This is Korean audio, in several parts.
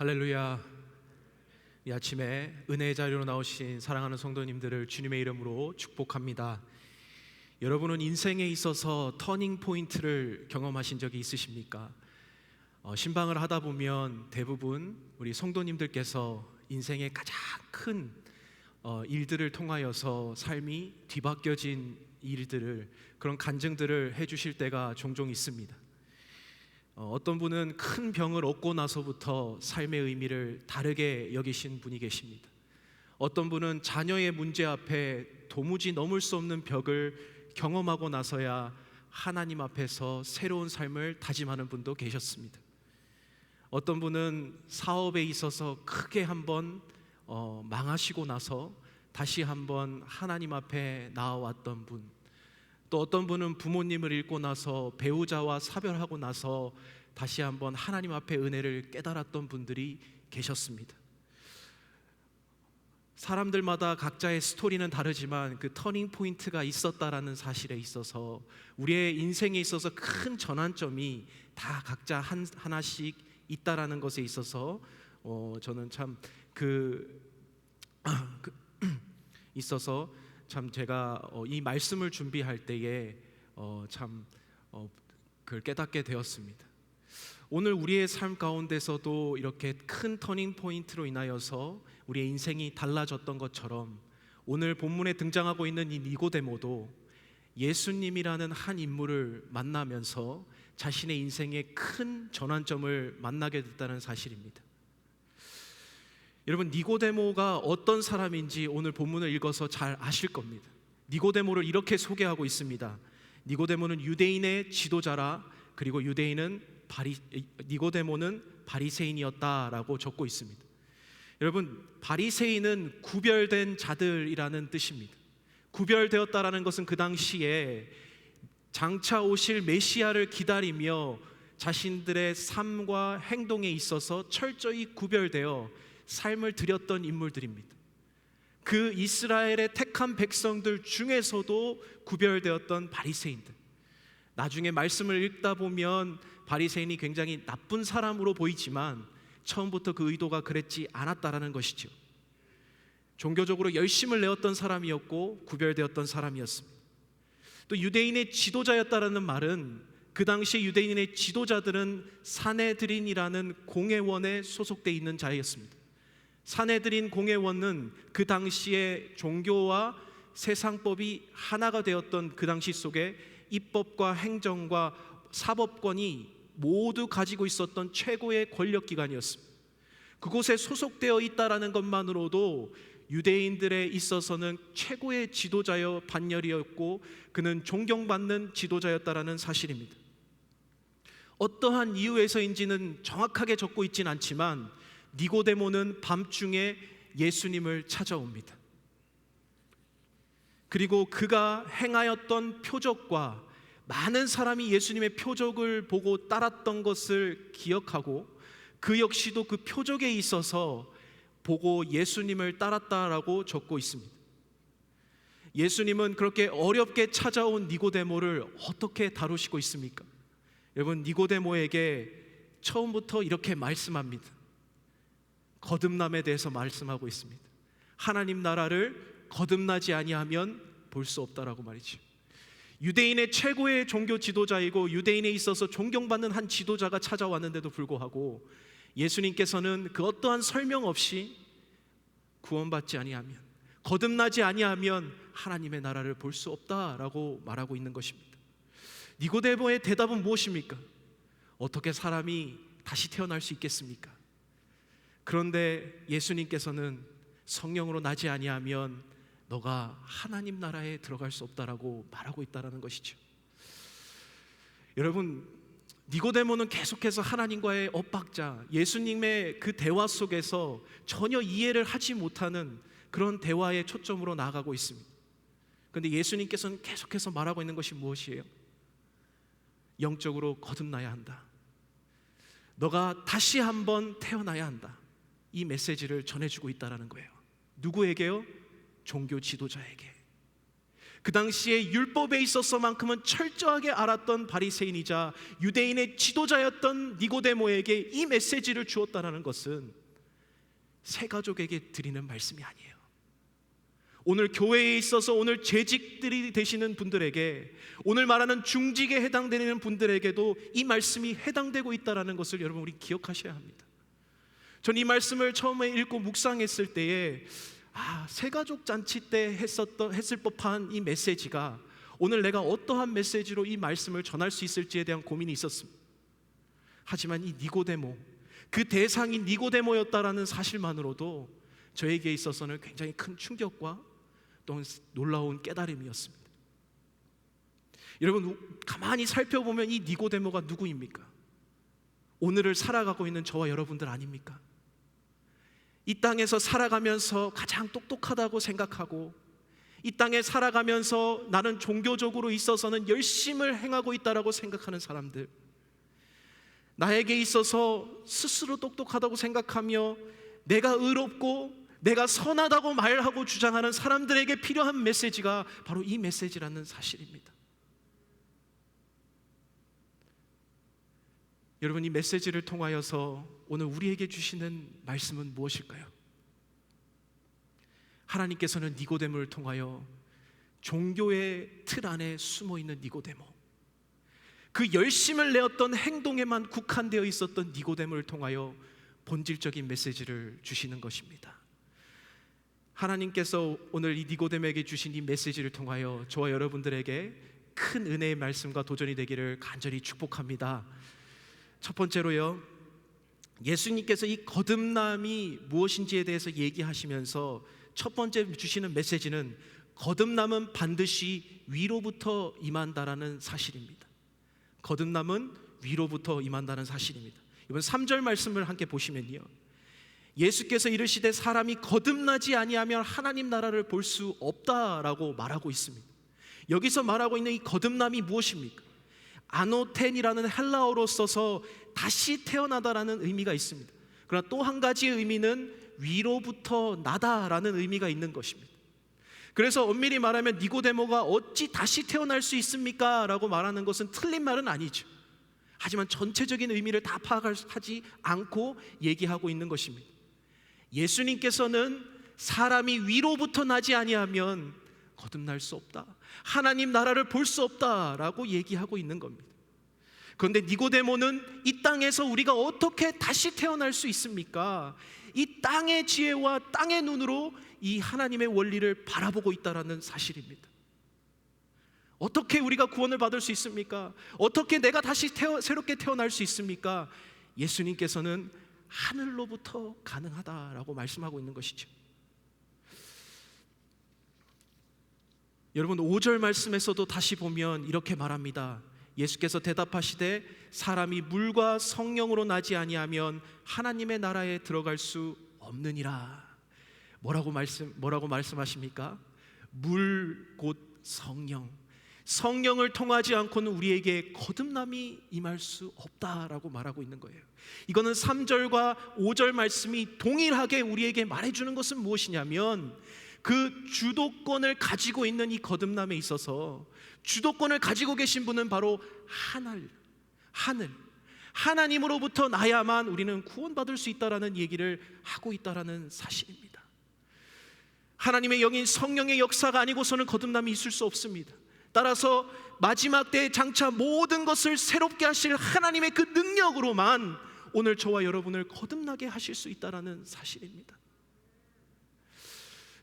할렐루야. 이 아침에 은혜의 자리로 나오신 사랑하는 성도님들을 주님의 이름으로 축복합니다. 여러분은 인생에 있어서 터닝 포인트를 경험하신 적이 있으십니까? 신방을 하다 보면 대부분 우리 성도님들께서 인생의 가장 큰 일들을 통하여서 삶이 뒤바뀌어진 일들을, 그런 간증들을 해주실 때가 종종 있습니다. 어떤 분은 큰 병을 얻고 나서부터 삶의 의미를 다르게 여기신 분이 계십니다. 어떤 분은 자녀의 문제 앞에 도무지 넘을 수 없는 벽을 경험하고 나서야 하나님 앞에서 새로운 삶을 다짐하는 분도 계셨습니다. 어떤 분은 사업에 있어서 크게 한번 망하시고 나서 다시 한번 하나님 앞에 나아왔던 분, 또 어떤 분은 부모님을 잃고 나서 배우자와 사별하고 나서 다시 한번 하나님 앞에 은혜를 깨달았던 분들이 계셨습니다. 사람들마다 각자의 스토리는 다르지만 그 터닝 포인트가 있었다라는 사실에 있어서, 우리의 인생에 있어서 큰 전환점이 다 각자 하나씩 있다라는 것에 있어서 저는 참 있어서 참 제가 이 말씀을 준비할 때에 그걸 깨닫게 되었습니다. 오늘 우리의 삶 가운데서도 이렇게 큰 터닝 포인트로 인하여서 우리의 인생이 달라졌던 것처럼, 오늘 본문에 등장하고 있는 이 니고데모도 예수님이라는 한 인물을 만나면서 자신의 인생의 큰 전환점을 만나게 됐다는 사실입니다. 여러분, 니고데모가 어떤 사람인지 오늘 본문을 읽어서 잘 아실 겁니다. 니고데모를 이렇게 소개하고 있습니다. 니고데모는 유대인의 지도자라, 그리고 니고데모는 바리새인이었다라고 적고 있습니다. 여러분, 바리새인은 구별된 자들이라는 뜻입니다. 구별되었다라는 것은 그 당시에 장차 오실 메시아를 기다리며 자신들의 삶과 행동에 있어서 철저히 구별되어 삶을 드렸던 인물들입니다. 그 이스라엘의 택한 백성들 중에서도 구별되었던 바리새인들, 나중에 말씀을 읽다 보면 바리새인이 굉장히 나쁜 사람으로 보이지만 처음부터 그 의도가 그랬지 않았다라는 것이죠. 종교적으로 열심을 내었던 사람이었고 구별되었던 사람이었습니다. 또 유대인의 지도자였다라는 말은, 그 당시 유대인의 지도자들은 사내드린이라는 공회원에 소속되어 있는 자였습니다. 사내드린 공회원은 그 당시에 종교와 세상법이 하나가 되었던 그 당시 속에 입법과 행정과 사법권이 모두 가지고 있었던 최고의 권력기관이었습니다. 그곳에 소속되어 있다라는 것만으로도 유대인들에 있어서는 최고의 지도자여 반열이었고, 그는 존경받는 지도자였다라는 사실입니다. 어떠한 이유에서인지는 정확하게 적고 있진 않지만 니고데모는 밤중에 예수님을 찾아옵니다. 그리고 그가 행하였던 표적과 많은 사람이 예수님의 표적을 보고 따랐던 것을 기억하고, 그 역시도 그 표적에 있어서 보고 예수님을 따랐다라고 적고 있습니다. 예수님은 그렇게 어렵게 찾아온 니고데모를 어떻게 다루시고 있습니까? 여러분, 니고데모에게 처음부터 이렇게 말씀합니다. 거듭남에 대해서 말씀하고 있습니다. 하나님 나라를 거듭나지 아니하면 볼 수 없다라고 말이죠. 유대인의 최고의 종교 지도자이고 유대인에 있어서 존경받는 한 지도자가 찾아왔는데도 불구하고 예수님께서는 그 어떠한 설명 없이 구원받지 아니하면, 거듭나지 아니하면 하나님의 나라를 볼 수 없다라고 말하고 있는 것입니다. 니고데모의 대답은 무엇입니까? 어떻게 사람이 다시 태어날 수 있겠습니까? 그런데 예수님께서는 성령으로 나지 아니하면 너가 하나님 나라에 들어갈 수 없다라고 말하고 있다는 것이죠. 여러분, 니고데모는 계속해서 하나님과의 엇박자, 예수님의 그 대화 속에서 전혀 이해를 하지 못하는 그런 대화의 초점으로 나아가고 있습니다. 그런데 예수님께서는 계속해서 말하고 있는 것이 무엇이에요? 영적으로 거듭나야 한다. 너가 다시 한번 태어나야 한다. 이 메시지를 전해주고 있다는 거예요. 누구에게요? 종교 지도자에게. 그 당시에 율법에 있어서만큼은 철저하게 알았던 바리새인이자 유대인의 지도자였던 니고데모에게 이 메시지를 주었다는 것은 새 가족에게 드리는 말씀이 아니에요. 오늘 교회에 있어서 오늘 재직들이 되시는 분들에게, 오늘 말하는 중직에 해당되는 분들에게도 이 말씀이 해당되고 있다는 것을 여러분 우리 기억하셔야 합니다. 전 이 말씀을 처음에 읽고 묵상했을 때에 새가족 잔치 때 했을 법한 이 메시지가 오늘 내가 어떠한 메시지로 이 말씀을 전할 수 있을지에 대한 고민이 있었습니다. 하지만 이 니고데모, 그 대상이 니고데모였다라는 사실만으로도 저에게 있어서는 굉장히 큰 충격과 또 놀라운 깨달음이었습니다. 여러분, 가만히 살펴보면 이 니고데모가 누구입니까? 오늘을 살아가고 있는 저와 여러분들 아닙니까? 이 땅에서 살아가면서 가장 똑똑하다고 생각하고, 이 땅에 살아가면서 나는 종교적으로 있어서는 열심을 행하고 있다라고 생각하는 사람들, 나에게 있어서 스스로 똑똑하다고 생각하며 내가 의롭고 내가 선하다고 말하고 주장하는 사람들에게 필요한 메시지가 바로 이 메시지라는 사실입니다. 여러분, 이 메시지를 통하여서 오늘 우리에게 주시는 말씀은 무엇일까요? 하나님께서는 니고데모를 통하여 종교의 틀 안에 숨어있는 니고데모, 그 열심을 내었던 행동에만 국한되어 있었던 니고데모를 통하여 본질적인 메시지를 주시는 것입니다. 하나님께서 오늘 이 니고데모에게 주신 이 메시지를 통하여 저와 여러분들에게 큰 은혜의 말씀과 도전이 되기를 간절히 축복합니다. 첫 번째로요, 예수님께서 이 거듭남이 무엇인지에 대해서 얘기하시면서 첫 번째 주시는 메시지는 거듭남은 반드시 위로부터 임한다라는 사실입니다. 거듭남은 위로부터 임한다는 사실입니다. 이번 3절 말씀을 함께 보시면요, 예수께서 이르시되 사람이 거듭나지 아니하면 하나님 나라를 볼 수 없다라고 말하고 있습니다. 여기서 말하고 있는 이 거듭남이 무엇입니까? 아노텐이라는 헬라어로 써서 다시 태어나다라는 의미가 있습니다. 그러나 또 한 가지의 의미는 위로부터 나다라는 의미가 있는 것입니다. 그래서 엄밀히 말하면 니고데모가 어찌 다시 태어날 수 있습니까? 라고 말하는 것은 틀린 말은 아니죠. 하지만 전체적인 의미를 다 파악하지 않고 얘기하고 있는 것입니다. 예수님께서는 사람이 위로부터 나지 아니하면 거듭날 수 없다, 하나님 나라를 볼 수 없다라고 얘기하고 있는 겁니다. 그런데 니고데모는 이 땅에서 우리가 어떻게 다시 태어날 수 있습니까? 이 땅의 지혜와 땅의 눈으로 이 하나님의 원리를 바라보고 있다는 사실입니다. 어떻게 우리가 구원을 받을 수 있습니까? 어떻게 내가 다시 새롭게 태어날 수 있습니까? 예수님께서는 하늘로부터 가능하다라고 말씀하고 있는 것이죠. 여러분, 5절 말씀에서도 다시 보면 이렇게 말합니다. 예수께서 대답하시되 사람이 물과 성령으로 나지 아니하면 하나님의 나라에 들어갈 수 없느니라. 뭐라고 말씀하십니까? 물 곧 성령, 성령을 통하지 않고는 우리에게 거듭남이 임할 수 없다라고 말하고 있는 거예요. 이거는 3절과 5절 말씀이 동일하게 우리에게 말해주는 것은 무엇이냐면, 그 주도권을 가지고 있는 이 거듭남에 있어서 주도권을 가지고 계신 분은 바로 하나님으로부터 나야만 우리는 구원받을 수 있다라는 얘기를 하고 있다라는 사실입니다. 하나님의 영인 성령의 역사가 아니고서는 거듭남이 있을 수 없습니다. 따라서 마지막 때에 장차 모든 것을 새롭게 하실 하나님의 그 능력으로만 오늘 저와 여러분을 거듭나게 하실 수 있다라는 사실입니다.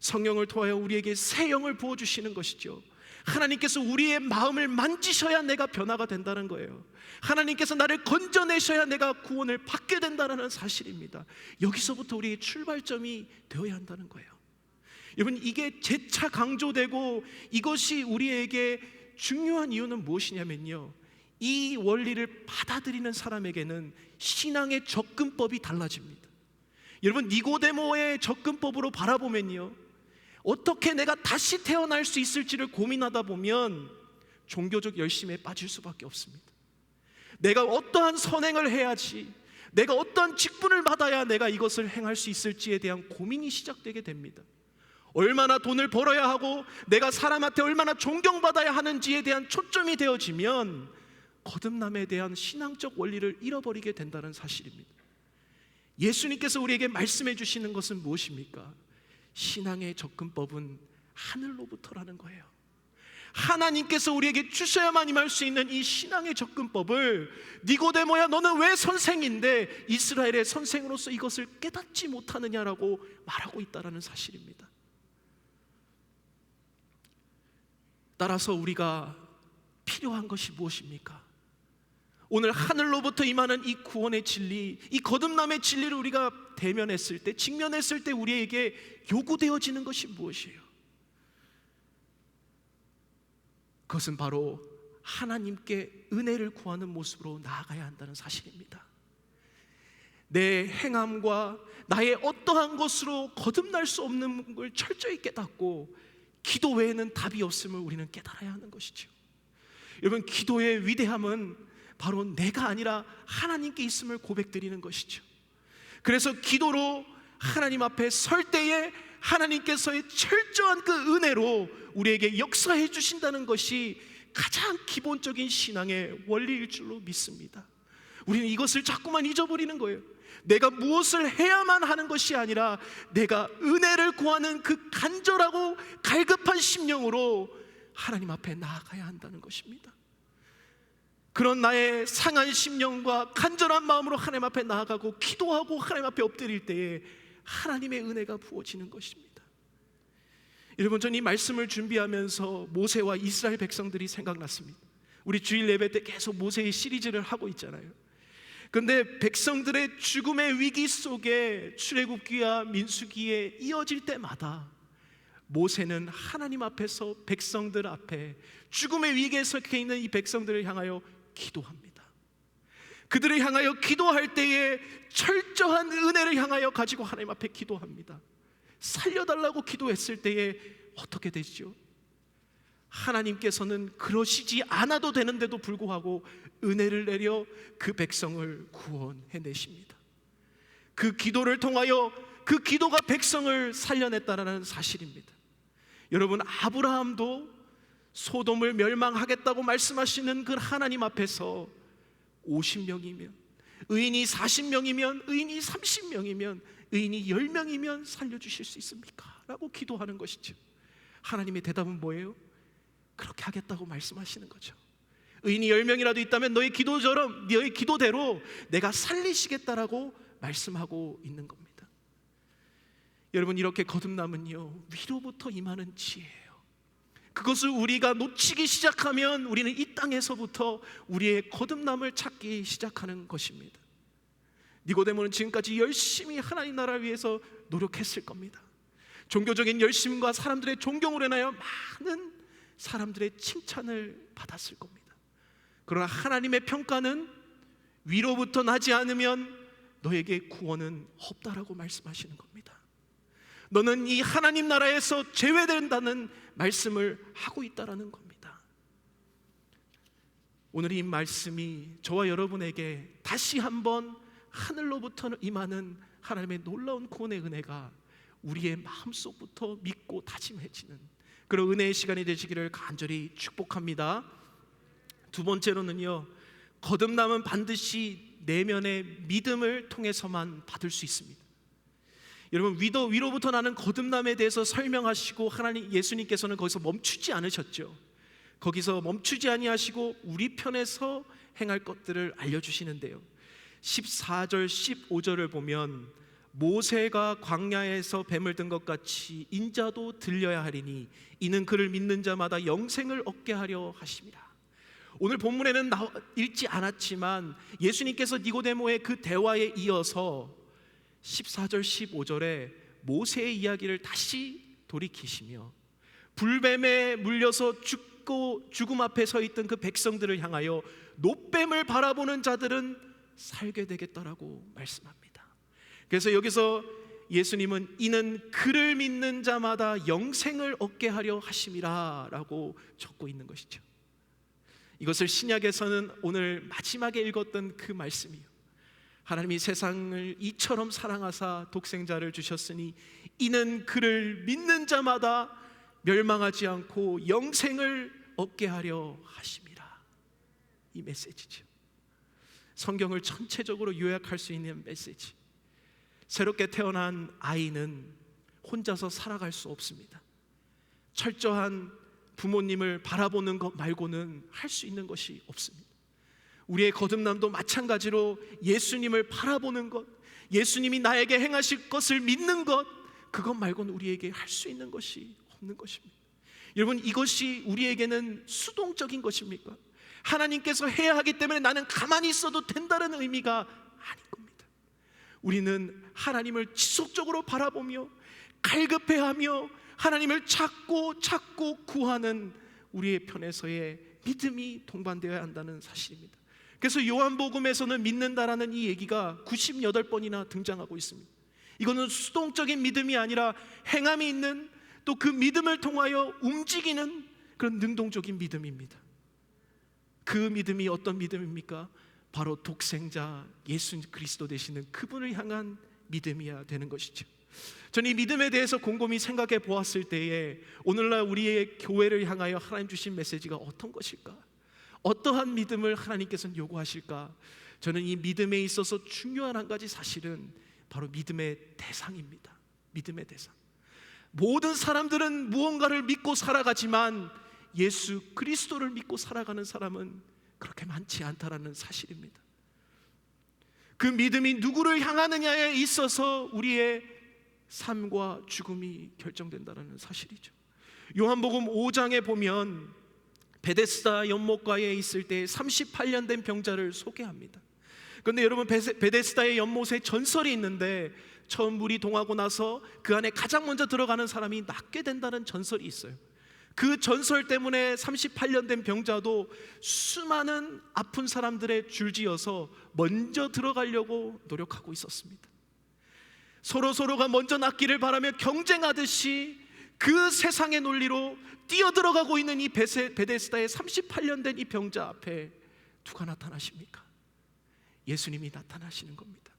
성령을 통하여 우리에게 새 영을 부어주시는 것이죠. 하나님께서 우리의 마음을 만지셔야 내가 변화가 된다는 거예요. 하나님께서 나를 건져내셔야 내가 구원을 받게 된다는 사실입니다. 여기서부터 우리의 출발점이 되어야 한다는 거예요. 여러분, 이게 재차 강조되고 이것이 우리에게 중요한 이유는 무엇이냐면요, 이 원리를 받아들이는 사람에게는 신앙의 접근법이 달라집니다. 여러분, 니고데모의 접근법으로 바라보면요, 어떻게 내가 다시 태어날 수 있을지를 고민하다 보면 종교적 열심에 빠질 수밖에 없습니다. 내가 어떠한 선행을 해야지, 내가 어떠한 직분을 받아야 내가 이것을 행할 수 있을지에 대한 고민이 시작되게 됩니다. 얼마나 돈을 벌어야 하고 내가 사람한테 얼마나 존경받아야 하는지에 대한 초점이 되어지면 거듭남에 대한 신앙적 원리를 잃어버리게 된다는 사실입니다. 예수님께서 우리에게 말씀해 주시는 것은 무엇입니까? 신앙의 접근법은 하늘로부터라는 거예요. 하나님께서 우리에게 주셔야만 임할 수 있는 이 신앙의 접근법을 니고데모야, 너는 왜 선생인데 이스라엘의 선생으로서 이것을 깨닫지 못하느냐라고 말하고 있다는 사실입니다. 따라서 우리가 필요한 것이 무엇입니까? 오늘 하늘로부터 임하는 이 구원의 진리, 이 거듭남의 진리를 우리가 대면했을 때, 직면했을 때 우리에게 요구되어지는 것이 무엇이에요? 그것은 바로 하나님께 은혜를 구하는 모습으로 나아가야 한다는 사실입니다. 내 행함과 나의 어떠한 것으로 거듭날 수 없는 걸 철저히 깨닫고 기도 외에는 답이 없음을 우리는 깨달아야 하는 것이죠. 여러분, 기도의 위대함은 바로 내가 아니라 하나님께 있음을 고백드리는 것이죠. 그래서 기도로 하나님 앞에 설 때에 하나님께서의 철저한 그 은혜로 우리에게 역사해 주신다는 것이 가장 기본적인 신앙의 원리일 줄로 믿습니다. 우리는 이것을 자꾸만 잊어버리는 거예요. 내가 무엇을 해야만 하는 것이 아니라 내가 은혜를 구하는 그 간절하고 갈급한 심령으로 하나님 앞에 나아가야 한다는 것입니다. 그런 나의 상한 심령과 간절한 마음으로 하나님 앞에 나아가고 기도하고 하나님 앞에 엎드릴 때에 하나님의 은혜가 부어지는 것입니다. 여러분, 저는 이 말씀을 준비하면서 모세와 이스라엘 백성들이 생각났습니다. 우리 주일 예배 때 계속 모세의 시리즈를 하고 있잖아요. 그런데 백성들의 죽음의 위기 속에 출애굽기와 민수기에 이어질 때마다 모세는 하나님 앞에서 백성들 앞에 죽음의 위기에 섞여 있는 이 백성들을 향하여 기도합니다. 그들을 향하여 기도할 때에 철저한 은혜를 향하여 가지고 하나님 앞에 기도합니다. 살려달라고 기도했을 때에 어떻게 되죠? 하나님께서는 그러시지 않아도 되는데도 불구하고 은혜를 내려 그 백성을 구원해내십니다. 그 기도를 통하여 그 기도가 백성을 살려냈다는 사실입니다. 여러분, 아브라함도 소돔을 멸망하겠다고 말씀하시는 그 하나님 앞에서 50명이면, 의인이 40명이면, 의인이 30명이면, 의인이 10명이면 살려주실 수 있습니까? 라고 기도하는 것이죠. 하나님의 대답은 뭐예요? 그렇게 하겠다고 말씀하시는 거죠. 의인이 10명이라도 있다면 너의 기도처럼, 너의 기도대로 내가 살리시겠다라고 말씀하고 있는 겁니다. 여러분, 이렇게 거듭남은요, 위로부터 임하는 지혜예요. 그것을 우리가 놓치기 시작하면 우리는 이 땅에서부터 우리의 거듭남을 찾기 시작하는 것입니다. 니고데모는 지금까지 열심히 하나님 나라를 위해서 노력했을 겁니다. 종교적인 열심과 사람들의 존경으로 인하여 많은 사람들의 칭찬을 받았을 겁니다. 그러나 하나님의 평가는 위로부터 나지 않으면 너에게 구원은 없다라고 말씀하시는 겁니다. 너는 이 하나님 나라에서 제외된다는 말씀을 하고 있다라는 겁니다. 오늘 이 말씀이 저와 여러분에게 다시 한번 하늘로부터 임하는 하나님의 놀라운 구원의 은혜가 우리의 마음속부터 믿고 다짐해지는 그런 은혜의 시간이 되시기를 간절히 축복합니다. 두 번째로는요, 거듭남은 반드시 내면의 믿음을 통해서만 받을 수 있습니다. 여러분, 위로부터 나는 거듭남에 대해서 설명하시고 하나님 예수님께서는 거기서 멈추지 않으셨죠. 거기서 멈추지 아니하시고 우리 편에서 행할 것들을 알려주시는데요, 14절 15절을 보면 모세가 광야에서 뱀을 든 것 같이 인자도 들려야 하리니 이는 그를 믿는 자마다 영생을 얻게 하려 하심이라. 오늘 본문에는 읽지 않았지만 예수님께서 니고데모의 그 대화에 이어서 14절 15절에 모세의 이야기를 다시 돌이키시며 불뱀에 물려서 죽음 앞에 서 있던 그 백성들을 향하여 놋뱀을 바라보는 자들은 살게 되겠다라고 말씀합니다. 그래서 여기서 예수님은 이는 그를 믿는 자마다 영생을 얻게 하려 하심이라 라고 적고 있는 것이죠. 이것을 신약에서는 오늘 마지막에 읽었던 그 말씀이요, 하나님이 세상을 이처럼 사랑하사 독생자를 주셨으니 이는 그를 믿는 자마다 멸망하지 않고 영생을 얻게 하려 하심이라. 이 메시지죠. 성경을 전체적으로 요약할 수 있는 메시지. 새롭게 태어난 아이는 혼자서 살아갈 수 없습니다. 철저한 부모님을 바라보는 것 말고는 할 수 있는 것이 없습니다. 우리의 거듭남도 마찬가지로 예수님을 바라보는 것, 예수님이 나에게 행하실 것을 믿는 것, 그것 말고는 우리에게 할 수 있는 것이 없는 것입니다. 여러분, 이것이 우리에게는 수동적인 것입니까? 하나님께서 해야 하기 때문에 나는 가만히 있어도 된다는 의미가 아닌 겁니다. 우리는 하나님을 지속적으로 바라보며 갈급해하며 하나님을 찾고 구하는 우리의 편에서의 믿음이 동반되어야 한다는 사실입니다. 그래서 요한복음에서는 믿는다라는 이 얘기가 98번이나 등장하고 있습니다. 이거는 수동적인 믿음이 아니라 행함이 있는, 또 그 믿음을 통하여 움직이는 그런 능동적인 믿음입니다. 그 믿음이 어떤 믿음입니까? 바로 독생자 예수 그리스도 되시는 그분을 향한 믿음이어야 되는 것이죠. 저는 이 믿음에 대해서 곰곰이 생각해 보았을 때에 오늘날 우리의 교회를 향하여 하나님 주신 메시지가 어떤 것일까? 어떠한 믿음을 하나님께서는 요구하실까? 저는 이 믿음에 있어서 중요한 한 가지 사실은 바로 믿음의 대상입니다. 믿음의 대상. 모든 사람들은 무언가를 믿고 살아가지만 예수 그리스도를 믿고 살아가는 사람은 그렇게 많지 않다라는 사실입니다. 그 믿음이 누구를 향하느냐에 있어서 우리의 삶과 죽음이 결정된다는 사실이죠. 요한복음 5장에 보면 베데스다 연못가에 있을 때 38년 된 병자를 소개합니다. 그런데 여러분, 베데스다의 연못에 전설이 있는데 처음 물이 동하고 나서 그 안에 가장 먼저 들어가는 사람이 낫게 된다는 전설이 있어요. 그 전설 때문에 38년 된 병자도 수많은 아픈 사람들의 줄지어서 먼저 들어가려고 노력하고 있었습니다. 서로가 먼저 낫기를 바라며 경쟁하듯이 그 세상의 논리로 뛰어들어가고 있는 이 베데스다의 38년 된 이 병자 앞에 누가 나타나십니까? 예수님이 나타나시는 겁니다.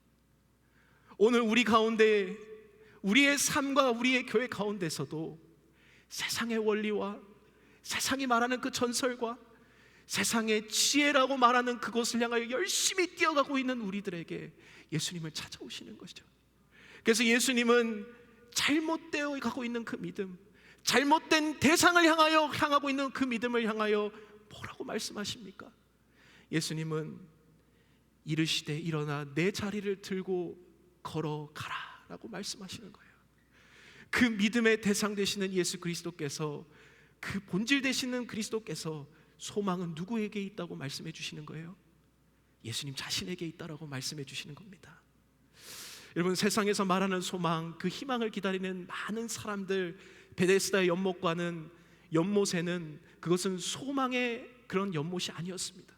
오늘 우리 가운데, 우리의 삶과 우리의 교회 가운데서도 세상의 원리와 세상이 말하는 그 전설과 세상의 지혜라고 말하는 그곳을 향하여 열심히 뛰어가고 있는 우리들에게 예수님을 찾아오시는 것이죠. 그래서 예수님은 잘못되어 가고 있는 그 믿음, 잘못된 대상을 향하고 있는 그 믿음을 향하여 뭐라고 말씀하십니까? 예수님은 이르시되 일어나 내 자리를 들고 걸어가라 라고 말씀하시는 거예요. 그 믿음의 대상 되시는 예수 그리스도께서, 그 본질 되시는 그리스도께서 소망은 누구에게 있다고 말씀해 주시는 거예요? 예수님 자신에게 있다라고 말씀해 주시는 겁니다. 여러분, 세상에서 말하는 소망, 그 희망을 기다리는 많은 사람들, 베데스다의 연못에는 그것은 소망의 그런 연못이 아니었습니다.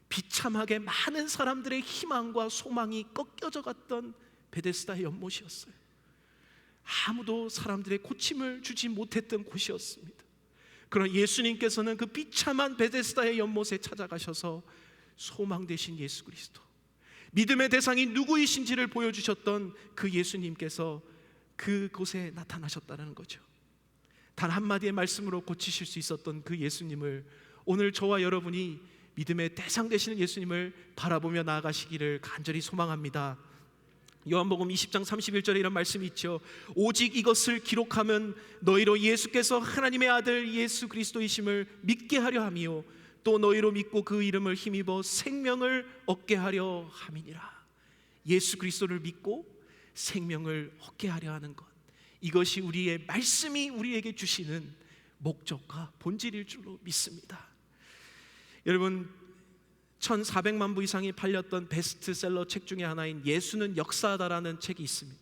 비참하게 많은 사람들의 희망과 소망이 꺾여져 갔던 베데스다의 연못이었어요. 아무도 사람들의 고침을 주지 못했던 곳이었습니다. 그러나 예수님께서는 그 비참한 베데스다의 연못에 찾아가셔서 소망 되신 예수 그리스도, 믿음의 대상이 누구이신지를 보여주셨던 그 예수님께서 그곳에 나타나셨다는 거죠. 단 한마디의 말씀으로 고치실 수 있었던 그 예수님을 오늘 저와 여러분이 믿음의 대상 되시는 예수님을 바라보며 나아가시기를 간절히 소망합니다. 요한복음 20장 31절에 이런 말씀이 있죠. 오직 이것을 기록하면 너희로 예수께서 하나님의 아들 예수 그리스도이심을 믿게 하려 함이요 또 너희로 믿고 그 이름을 힘입어 생명을 얻게 하려 함이니라. 예수 그리스도를 믿고 생명을 얻게 하려 하는 것, 이것이 우리의 말씀이 우리에게 주시는 목적과 본질일 줄로 믿습니다. 여러분, 1400만 부 이상이 팔렸던 베스트셀러 책 중에 하나인 예수는 역사다라는 책이 있습니다.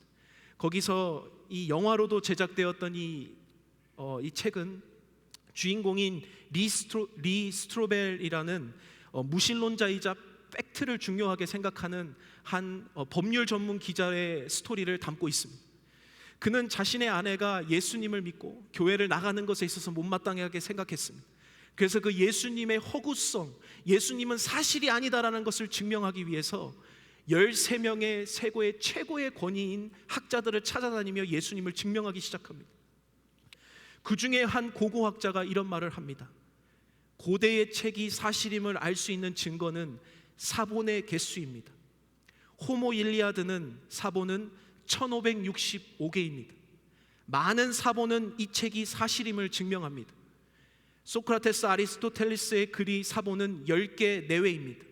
거기서 이 영화로도 제작되었던 이 책은 주인공인 리 스트로벨이라는 무신론자이자 팩트를 중요하게 생각하는 한 법률 전문 기자의 스토리를 담고 있습니다. 그는 자신의 아내가 예수님을 믿고 교회를 나가는 것에 있어서 못마땅하게 생각했습니다. 그래서 그 예수님의 허구성, 예수님은 사실이 아니다라는 것을 증명하기 위해서 13명의 세고의 최고의 권위인 학자들을 찾아다니며 예수님을 증명하기 시작합니다. 그 중에 한 고고학자가 이런 말을 합니다. 고대의 책이 사실임을 알 수 있는 증거는 사본의 개수입니다. 호모 일리아드는 사본은 1565개입니다. 많은 사본은 이 책이 사실임을 증명합니다. 소크라테스, 아리스토텔레스의 글이 사본은 10개 내외입니다.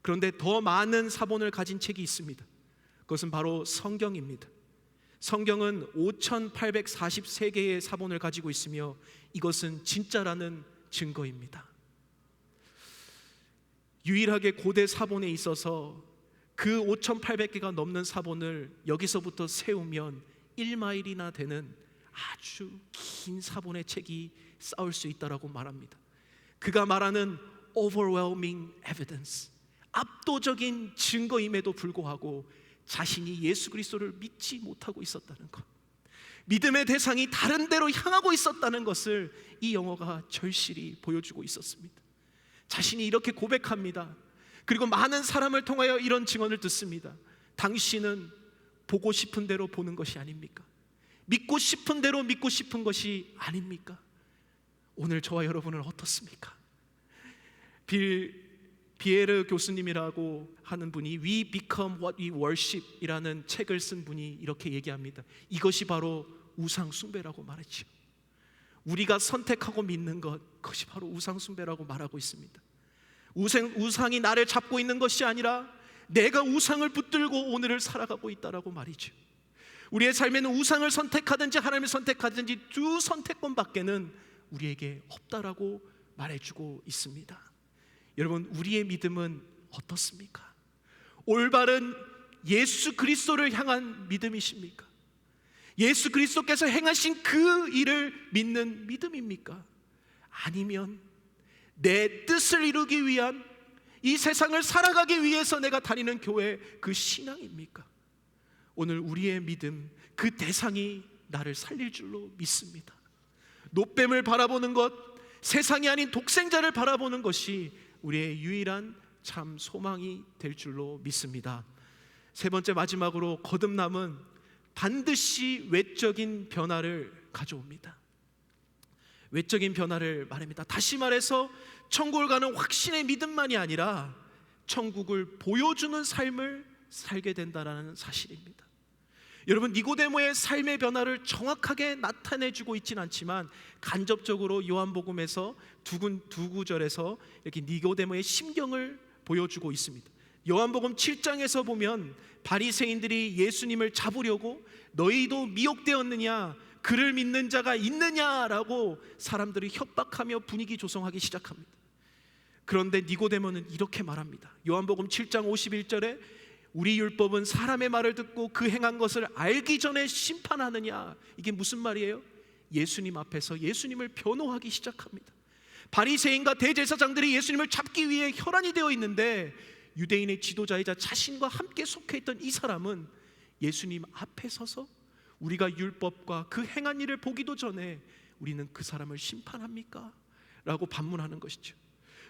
그런데 더 많은 사본을 가진 책이 있습니다. 그것은 바로 성경입니다. 성경은 5843개의 사본을 가지고 있으며 이것은 진짜라는 증거입니다. 유일하게 고대 사본에 있어서 그 5800개가 넘는 사본을 여기서부터 세우면 1마일이나 되는 아주 긴 사본의 책이 쌓을 수 있다라고 말합니다. 그가 말하는 overwhelming evidence, 압도적인 증거임에도 불구하고 자신이 예수 그리스도를 믿지 못하고 있었다는 것, 믿음의 대상이 다른 데로 향하고 있었다는 것을 이 영어가 절실히 보여주고 있었습니다. 자신이 이렇게 고백합니다. 그리고 많은 사람을 통하여 이런 증언을 듣습니다. 당신은 보고 싶은 대로 보는 것이 아닙니까? 믿고 싶은 대로 믿고 싶은 것이 아닙니까? 오늘 저와 여러분은 어떻습니까? 비에르 교수님이라고 하는 분이 We Become What We Worship 이라는 책을 쓴 분이 이렇게 얘기합니다. 이것이 바로 우상 숭배라고 말했죠. 우리가 선택하고 믿는 것, 그것이 바로 우상 숭배라고 말하고 있습니다. 우상이 나를 잡고 있는 것이 아니라 내가 우상을 붙들고 오늘을 살아가고 있다라고 말이죠. 우리의 삶에는 우상을 선택하든지 하나님을 선택하든지 두 선택권밖에는 우리에게 없다라고 말해주고 있습니다. 여러분, 우리의 믿음은 어떻습니까? 올바른 예수 그리스도를 향한 믿음이십니까? 예수 그리스도께서 행하신 그 일을 믿는 믿음입니까? 아니면 내 뜻을 이루기 위한, 이 세상을 살아가기 위해서 내가 다니는 교회 그 신앙입니까? 오늘 우리의 믿음, 그 대상이 나를 살릴 줄로 믿습니다. 노뱀을 바라보는 것, 세상이 아닌 독생자를 바라보는 것이 우리의 유일한 참 소망이 될 줄로 믿습니다. 세 번째, 마지막으로 거듭남은 반드시 외적인 변화를 가져옵니다. 외적인 변화를 말합니다. 다시 말해서 천국을 가는 확신의 믿음만이 아니라 천국을 보여주는 삶을 살게 된다는 사실입니다. 여러분, 니고데모의 삶의 변화를 정확하게 나타내주고 있지는 않지만 간접적으로 요한복음에서 두 구절에서 이렇게 니고데모의 심경을 보여주고 있습니다. 요한복음 7장에서 보면 바리새인들이 예수님을 잡으려고 너희도 미혹되었느냐, 그를 믿는 자가 있느냐라고 사람들이 협박하며 분위기 조성하기 시작합니다. 그런데 니고데모는 이렇게 말합니다. 요한복음 7장 51절에 우리 율법은 사람의 말을 듣고 그 행한 것을 알기 전에 심판하느냐. 이게 무슨 말이에요? 예수님 앞에서 예수님을 변호하기 시작합니다. 바리새인과 대제사장들이 예수님을 잡기 위해 혈안이 되어 있는데 유대인의 지도자이자 자신과 함께 속해 있던 이 사람은 예수님 앞에 서서 우리가 율법과 그 행한 일을 보기도 전에 우리는 그 사람을 심판합니까? 라고 반문하는 것이죠.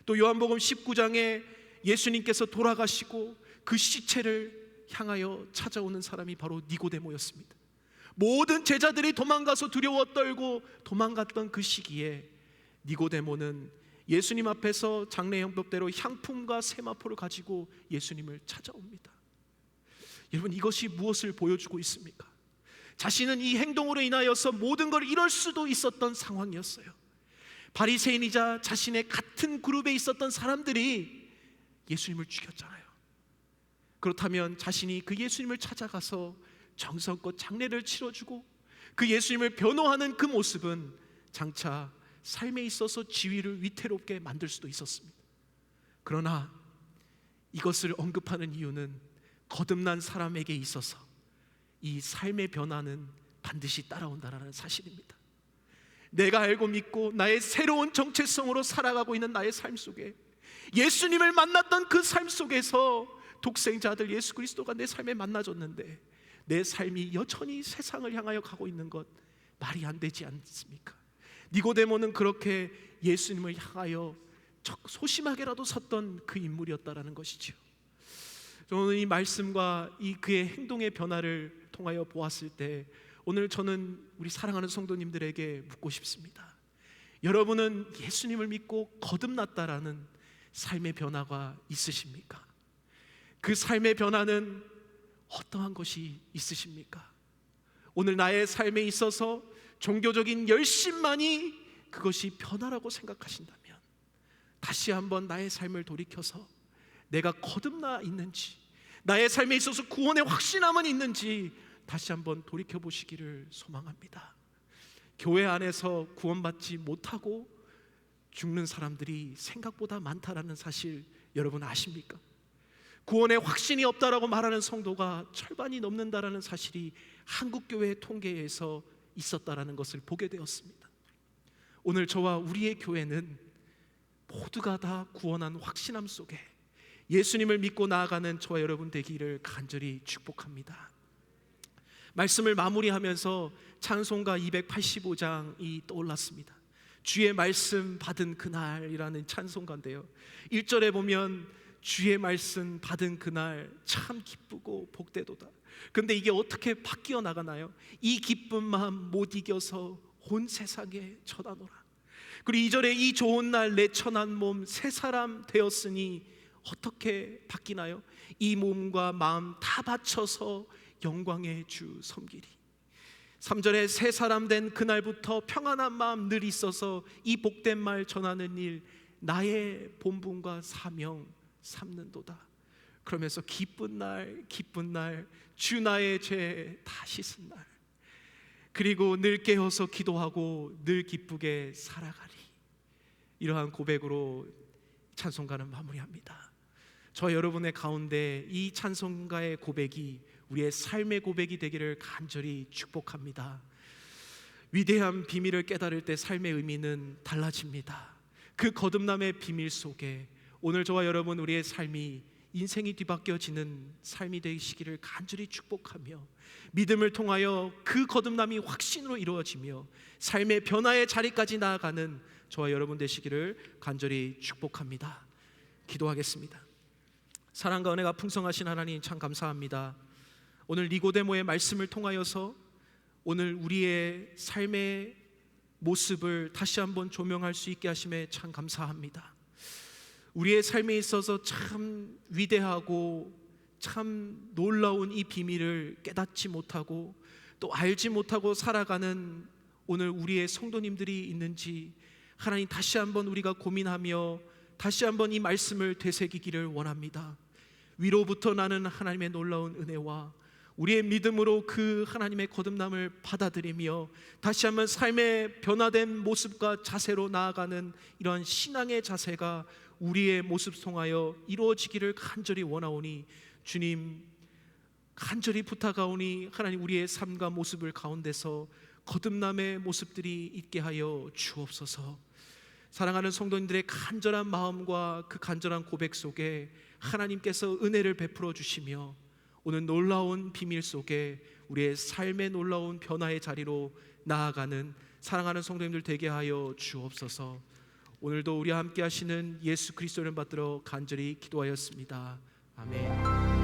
또 요한복음 19장에 예수님께서 돌아가시고 그 시체를 향하여 찾아오는 사람이 바로 니고데모였습니다. 모든 제자들이 도망가서 두려워 떨고 도망갔던 그 시기에 니고데모는 예수님 앞에서 장래 형법대로 향품과 세마포를 가지고 예수님을 찾아옵니다. 여러분, 이것이 무엇을 보여주고 있습니까? 자신은 이 행동으로 인하여서 모든 걸 잃을 수도 있었던 상황이었어요. 바리새인이자 자신의 같은 그룹에 있었던 사람들이 예수님을 죽였잖아요. 그렇다면 자신이 그 예수님을 찾아가서 정성껏 장례를 치러주고 그 예수님을 변호하는 그 모습은 장차 삶에 있어서 지위를 위태롭게 만들 수도 있었습니다. 그러나 이것을 언급하는 이유는 거듭난 사람에게 있어서 이 삶의 변화는 반드시 따라온다는 사실입니다. 내가 알고 믿고 나의 새로운 정체성으로 살아가고 있는 나의 삶 속에 예수님을 만났던 그 삶 속에서 독생자 아들 예수 그리스도가 내 삶에 만나줬는데 내 삶이 여전히 세상을 향하여 가고 있는 것 말이 안 되지 않습니까? 니고데모는 그렇게 예수님을 향하여 소심하게라도 섰던 그 인물이었다라는 것이죠. 저는 이 말씀과 이 그의 행동의 변화를 통하여 보았을 때 오늘 저는 우리 사랑하는 성도님들에게 묻고 싶습니다. 여러분은 예수님을 믿고 거듭났다라는 삶의 변화가 있으십니까? 그 삶의 변화는 어떠한 것이 있으십니까? 오늘 나의 삶에 있어서 종교적인 열심만이 그것이 변화라고 생각하신다면 다시 한번 나의 삶을 돌이켜서 내가 거듭나 있는지, 나의 삶에 있어서 구원의 확신함은 있는지 다시 한번 돌이켜 보시기를 소망합니다. 교회 안에서 구원받지 못하고 죽는 사람들이 생각보다 많다라는 사실 여러분 아십니까? 구원의 확신이 없다라고 말하는 성도가 절반이 넘는다라는 사실이 한국교회 통계에서 있었다라는 것을 보게 되었습니다. 오늘 저와 우리의 교회는 모두가 다 구원한 확신함 속에 예수님을 믿고 나아가는 저와 여러분 되기를 간절히 축복합니다. 말씀을 마무리하면서 찬송가 285장이 떠올랐습니다. 주의 말씀 받은 그날이라는 찬송가인데요, 1절에 보면 주의 말씀 받은 그날 참 기쁘고 복되도다. 그런데 이게 어떻게 바뀌어 나가나요? 이 기쁜 마음 못 이겨서 온 세상에 전하노라. 그리고 2절에 이 좋은 날 내 천한 몸 새 사람 되었으니 어떻게 바뀌나요? 이 몸과 마음 다 바쳐서 영광의 주 섬기리. 3절에 새 사람 된 그날부터 평안한 마음 늘 있어서 이 복된 말 전하는 일 나의 본분과 사명 삼는도다. 그러면서 기쁜 날 기쁜 날 주 나의 죄 다 씻은 날, 그리고 늘 깨어서 기도하고 늘 기쁘게 살아가리. 이러한 고백으로 찬송가는 마무리합니다. 저 여러분의 가운데 이 찬송가의 고백이 우리의 삶의 고백이 되기를 간절히 축복합니다. 위대한 비밀을 깨달을 때 삶의 의미는 달라집니다. 그 거듭남의 비밀 속에 오늘 저와 여러분 우리의 삶이 인생이 뒤바뀌어지는 삶이 되시기를 간절히 축복하며 믿음을 통하여 그 거듭남이 확신으로 이루어지며 삶의 변화의 자리까지 나아가는 저와 여러분 되시기를 간절히 축복합니다. 기도하겠습니다. 사랑과 은혜가 풍성하신 하나님 참 감사합니다. 오늘 니고데모의 말씀을 통하여서 오늘 우리의 삶의 모습을 다시 한번 조명할 수 있게 하심에 참 감사합니다. 우리의 삶에 있어서 참 위대하고 참 놀라운 이 비밀을 깨닫지 못하고 또 알지 못하고 살아가는 오늘 우리의 성도님들이 있는지 하나님 다시 한번 우리가 고민하며 다시 한번 이 말씀을 되새기기를 원합니다. 위로부터 나는 하나님의 놀라운 은혜와 우리의 믿음으로 그 하나님의 거듭남을 받아들이며 다시 한번 삶의 변화된 모습과 자세로 나아가는 이러한 신앙의 자세가 우리의 모습 통하여 이루어지기를 간절히 원하오니 주님 간절히 부탁하오니 하나님 우리의 삶과 모습을 가운데서 거듭남의 모습들이 있게 하여 주옵소서. 사랑하는 성도님들의 간절한 마음과 그 간절한 고백 속에 하나님께서 은혜를 베풀어 주시며 오늘 놀라운 비밀 속에 우리의 삶의 놀라운 변화의 자리로 나아가는 사랑하는 성도님들 되게 하여 주옵소서. 오늘도 우리와 함께 하시는 예수 그리스도를 받들어 간절히 기도하였습니다. 아멘.